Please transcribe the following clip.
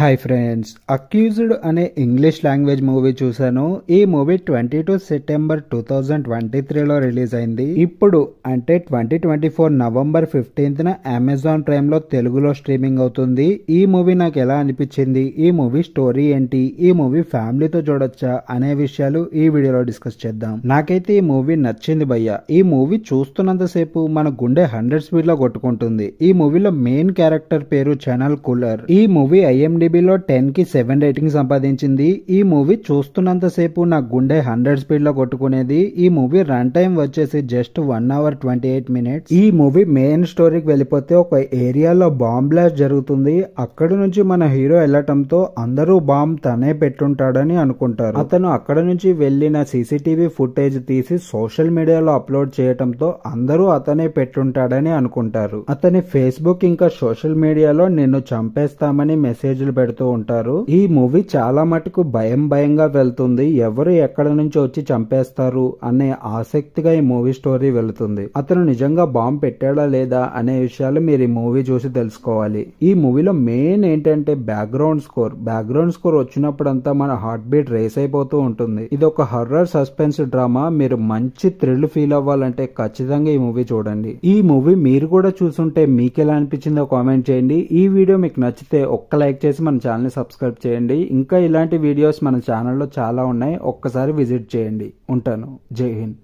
Hi friends, accused అనే English language movie చూశాను. ఈ మూవీ 22 సెప్టెంబర్ 2023లో రిలీజ్ అయింది. ఇప్పుడు అంటే 2024 నవంబర్ 15న అమెజాన్ ప్రైమ్ లో తెలుగులో స్ట్రీమింగ్ అవుతుంది. ఈ మూవీ నాకు ఎలా అనిపించింది, ఈ మూవీ స్టోరీ ఏంటి, ఈ మూవీ ఫ్యామిలీతో చూడొచ్చా అనే విషయాలు ఈ వీడియోలో డిస్కస్ చేద్దాం. నాకైతే ఈ మూవీ నచ్చింది భయ్య. ఈ మూవీ చూస్తున్నంతసేపు మన గుండె 100 స్పీడ్ లో కొట్టుకుంటుంది. ఈ మూవీలో మెయిన్ క్యారెక్టర్ పేరు చనల్ కూలర్. ఈ మూవీ IMDbలో 10కి 7 రేటింగ్ సంపాదించింది. ఈ మూవీ చూస్తున్నంతసేపు నా గుండె 100 స్పీడ్ లో కొట్టుకునేది. ఈ మూవీ రన్ టైం వచ్చేసి జస్ట్ 1 hour 28 minutes. ఈ మూవీ మెయిన్ స్టోరీకి వెళ్ళిపోతే ఒక ఏరియాలో బాంబ్ బ్లాస్ట్ జరుగుతుంది. అక్కడి నుంచి మన హీరో వెళ్ళటంతో అందరూ బాంబ్ తనే పెట్టుంటాడని అనుకుంటారు. అతను అక్కడ నుంచి వెళ్లిన CCTV ఫుటేజ్ తీసి సోషల్ మీడియాలో అప్లోడ్ చేయటంతో అందరూ అతనే పెట్టుంటాడని అనుకుంటారు. అతని ఫేస్బుక్ ఇంకా సోషల్ మీడియాలో నిన్ను చంపేస్తామని మెసేజ్లు పెడుతూ ఉంటారు. ఈ మూవీ చాలా మటుకు భయంగా వెళ్తుంది. ఎవరు ఎక్కడ నుంచి వచ్చి చంపేస్తారు అనే ఆసక్తిగా ఈ మూవీ స్టోరీ వెళుతుంది. అతను నిజంగా బాంబ్ పెట్టాడా లేదా అనే విషయాలు మీరు ఈ మూవీ చూసి తెలుసుకోవాలి. ఈ మూవీలో మెయిన్ ఏంటంటే బ్యాక్గ్రౌండ్ స్కోర్ వచ్చినప్పుడంతా మన హార్ట్ బీట్ రేస్ అయిపోతూ ఉంటుంది. ఇది ఒక హర్రర్ సస్పెన్స్ డ్రామా. మీరు మంచి థ్రిల్ ఫీల్ అవ్వాలంటే ఖచ్చితంగా ఈ మూవీ చూడండి. ఈ మూవీ మీరు కూడా చూసుంటే మీకు ఎలా అనిపించిందో కామెంట్ చేయండి. ఈ వీడియో మీకు నచ్చితే ఒక్క లైక్ చేసి మన ఛానల్ ని సబ్స్క్రైబ్ చేయండి. ఇంకా ఇలాంటి వీడియోస్ మన ఛానల్లో చాలా ఉన్నాయి, ఒక్కసారి విజిట్ చేయండి. ఉంటాను. జై హింద్.